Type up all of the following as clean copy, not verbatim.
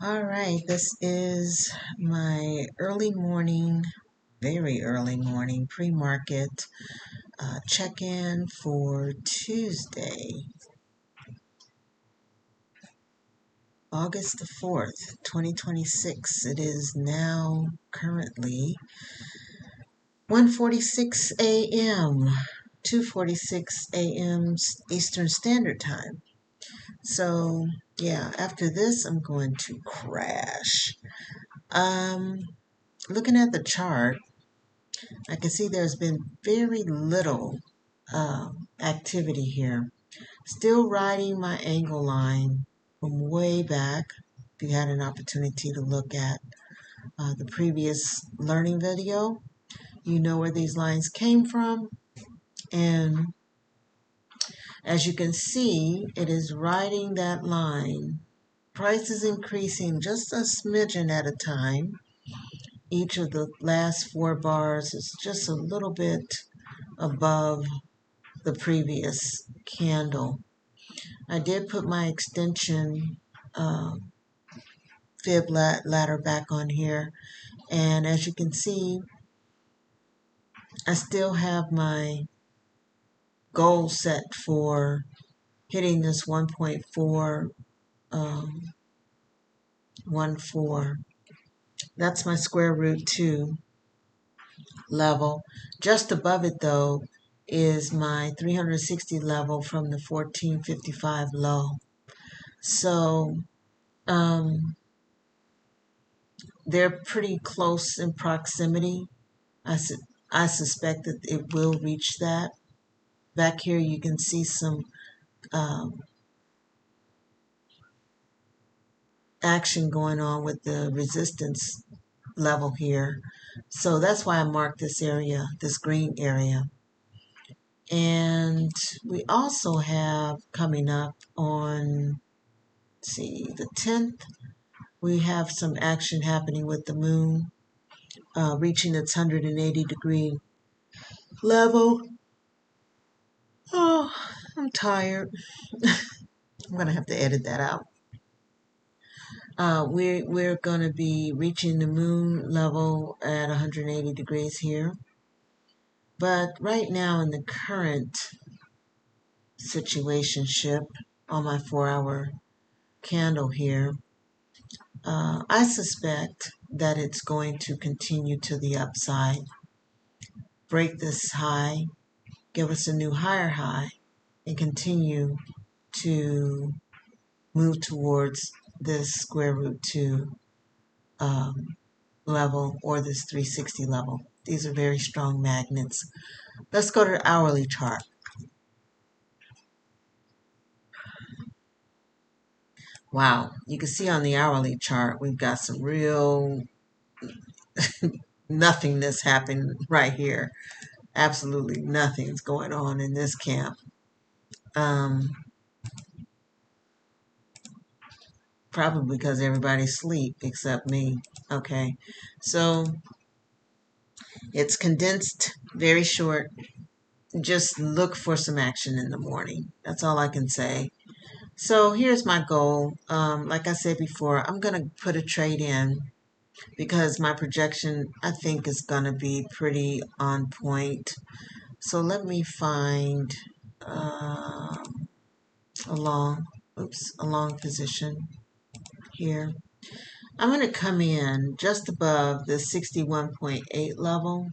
All right, this is my early morning, very early morning pre-market check-in for Tuesday, August the 4th, 2026. It is now currently 1:46 a.m., 2:46 a.m. Eastern Standard Time. So, yeah, after this, I'm going to crash. Looking at the chart, I can see there's been very little activity here. Still riding my angle line from way back. If you had an opportunity to look at the previous learning video, you know where these lines came from. And as you can see, it is riding that line. Price is increasing just a smidgen at a time. Each of the last 4 bars is just a little bit above the previous candle. I did put my extension fib ladder back on here, and as you can see, I still have my goal set for hitting this 1.414. That's my square root 2 level. Just above it, though, is my 360 level from the 1455 low. So they're pretty close in proximity. I suspect that it will reach that. Back here you can see some action going on with the resistance level here. So that's why I marked this area, this green area. And we also have coming up on, the 10th, we have some action happening with the moon reaching its 180-degree level. Oh, I'm tired. I'm going to have to edit that out. We're going to be reaching the moon level at 180 degrees here. But right now in the current situationship on my 4-hour candle here, I suspect that it's going to continue to the upside, break this high, give us a new higher high, and continue to move towards this square root 2 level or this 360 level. These are very strong magnets. Let's go to the hourly chart. Wow, you can see on the hourly chart we've got some real nothingness happening right here. Absolutely nothing's going on in this camp. Probably because everybody's asleep except me. Okay, so it's condensed, very short. Just look for some action in the morning. That's all I can say. So here's my goal. Like I said before, I'm going to put a trade in because my projection, I think, is going to be pretty on point. So let me find a long position here. I'm going to come in just above the 61.8 level.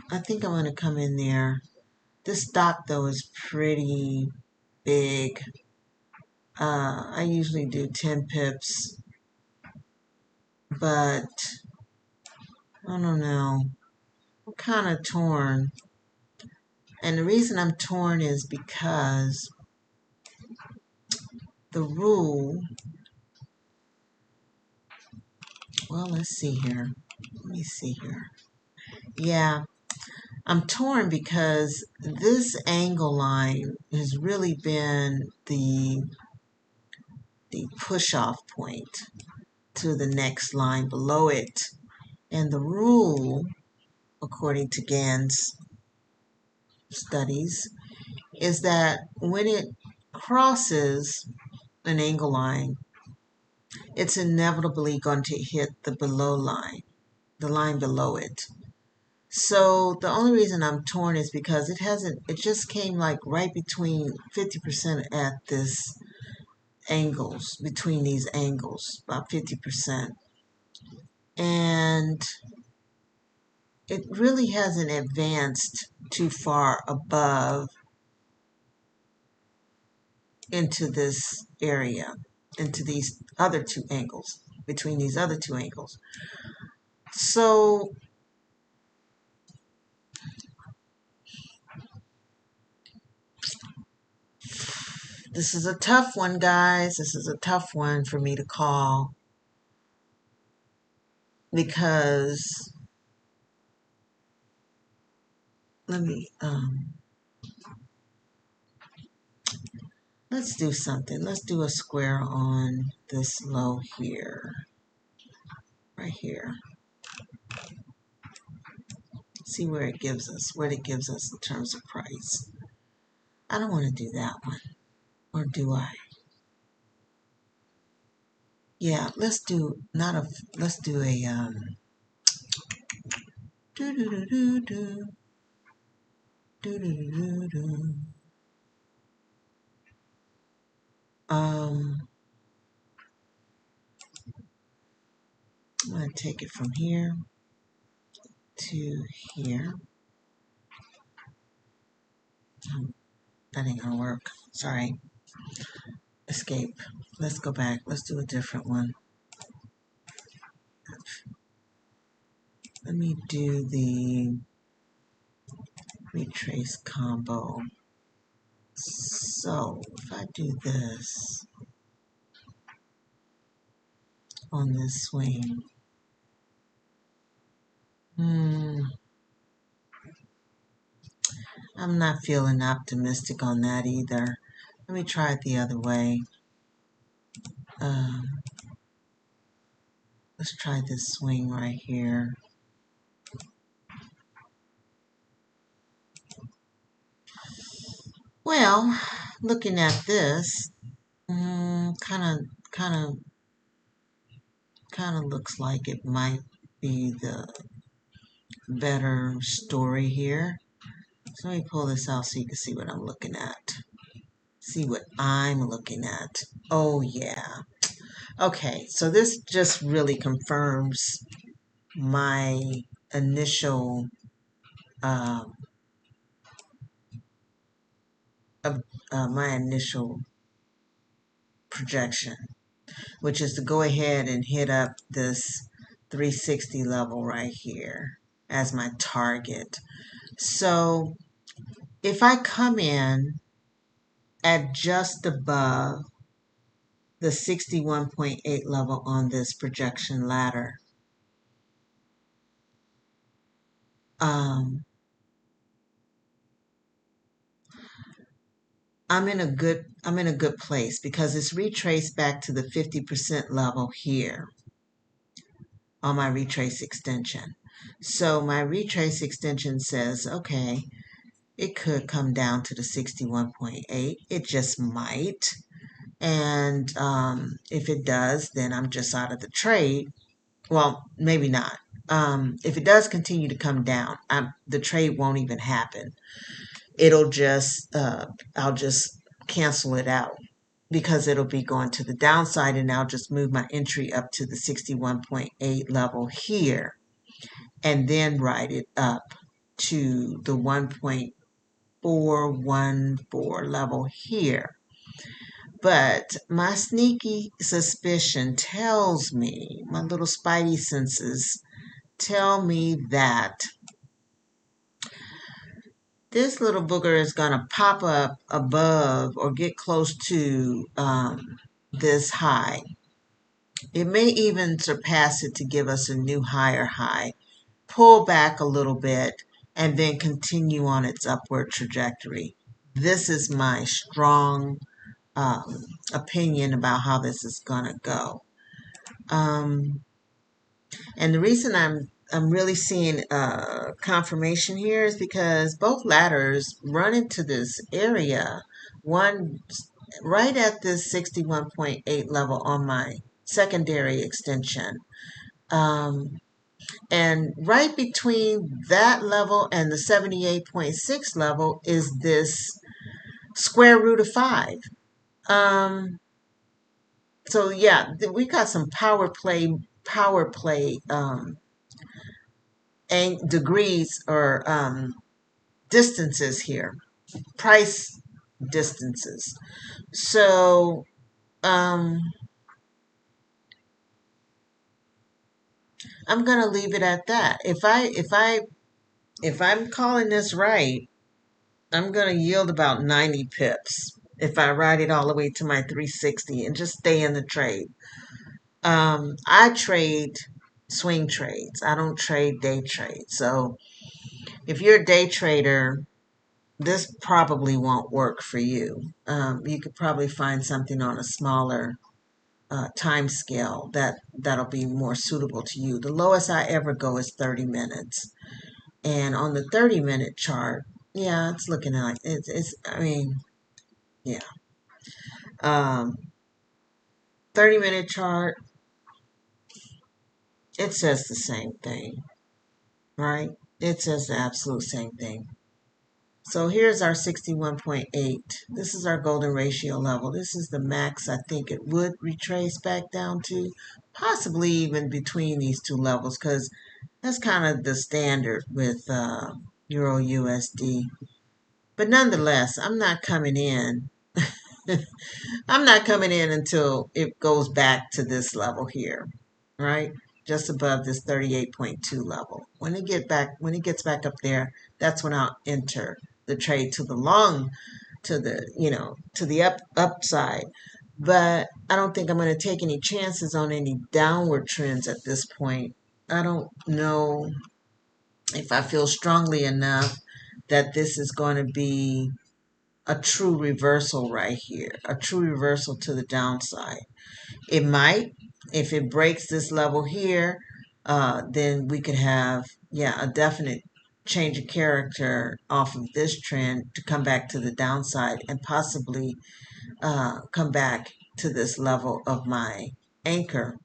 I think I'm going to come in there. This stock, though, is pretty big. I usually do 10 pips, but I don't know. I'm kind of torn. And the reason I'm torn is because the rule, well, let's see here. Let me see here. Yeah, I'm torn because this angle line has really been the push-off point to the next line below it. And the rule, according to Gann's studies, is that when it crosses an angle line, it's inevitably going to hit the below line, the line below it. So the only reason I'm torn is because it just came like right between 50% at this angles, between these angles, about 50%. And it really hasn't advanced too far above into this area, into these other two angles, between these other two angles. So this is a tough one, guys. This is a tough one for me to call because let's do something. Let's do a square on this low here, right here. See where it gives us, what it gives us in terms of price. I don't want to do that one, or do I? Yeah, let's do let's do a do do do do do do do do do. I'm gonna take it from here to here. That ain't gonna work. Sorry. Escape. Let's go back. Let's do a different one. Let me do the retrace combo. So if I do this on this swing, I'm not feeling optimistic on that either. Let me try it the other way. Let's try this swing right here. Well, looking at this, kind of looks like it might be the better story here. So let me pull this out so you can see what I'm looking at. See what I'm looking at. Oh yeah. Okay, so this just really confirms my initial projection, which is to go ahead and hit up this 360 level right here as my target. So if I come in at just above the 61.8 level on this projection ladder, I'm in a good place because it's retraced back to the 50% level here on my retrace extension. So my retrace extension says, okay, it could come down to the 61.8. It just might. And if it does, then I'm just out of the trade. Well, maybe not. If it does continue to come down, the trade won't even happen. It'll just, I'll just cancel it out because it'll be going to the downside, and I'll just move my entry up to the 61.8 level here and then ride it up to the 1.414 level here. But my sneaky suspicion tells me, my little spidey senses tell me that this little booger is going to pop up above or get close to this high. It may even surpass it to give us a new higher high, pull back a little bit, and then continue on its upward trajectory. This is my strong opinion about how this is going to go. And the reason I'm really seeing confirmation here is because both ladders run into this area. One right at this 61.8 level on my secondary extension. Um, and right between that level and the 78.6 level is this square root of 5. Um, so yeah, we got some power play and degrees or distances here, price distances. So I'm gonna leave it at that. If I'm calling this right, I'm gonna yield about 90 pips if I ride it all the way to my 360 and just stay in the trade. I trade swing trades. I don't trade day trades. So if you're a day trader, this probably won't work for you. You could probably find something on a smaller time scale that'll be more suitable to you. The lowest I ever go is 30 minutes, and on the 30-minute chart, yeah, it's looking like it's. I mean, yeah, 30-minute chart, it says the same thing, right? It says the absolute same thing. So here's our 61.8. This is our golden ratio level. This is the max I think it would retrace back down to, possibly even between these two levels, because that's kind of the standard with Euro USD. But nonetheless, I'm not coming in. I'm not coming in until it goes back to this level here, right? Just above this 38.2 level. When it gets back up there, that's when I'll enter the trade to the long, to the upside. But I don't think I'm going to take any chances on any downward trends at this point. I don't know if I feel strongly enough that this is going to be a true reversal right here, a true reversal to the downside. It might, if it breaks this level here, then we could have, yeah, a definite change of character off of this trend to come back to the downside and possibly come back to this level of my anchor